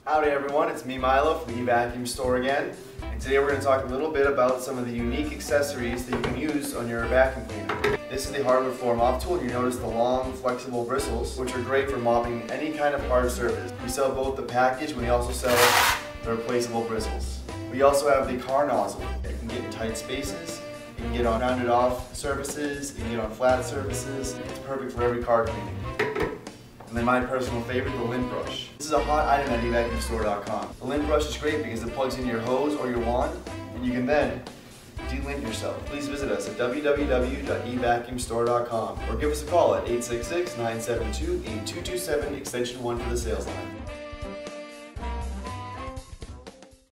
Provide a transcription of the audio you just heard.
Howdy everyone, it's me Milo from the eVacuum Store again, and today we're going to talk a little bit about some of the unique accessories that you can use on your vacuum cleaner. This is the Hardwood floor mop tool, and you notice the long flexible bristles, which are great for mopping any kind of hard surface. We sell both the package, and we also sell the replaceable bristles. We also have the car nozzle. It can get in tight spaces, you can get on rounded off surfaces, you can get on flat surfaces. It's perfect for every car cleaning. And then my personal favorite, the lint brush. This is a hot item at eVacuumStore.com. The lint brush is great because it plugs into your hose or your wand, and you can then de-lint yourself. Please visit us at www.eVacuumStore.com or give us a call at 866-972-8227, extension 1 for the sales line.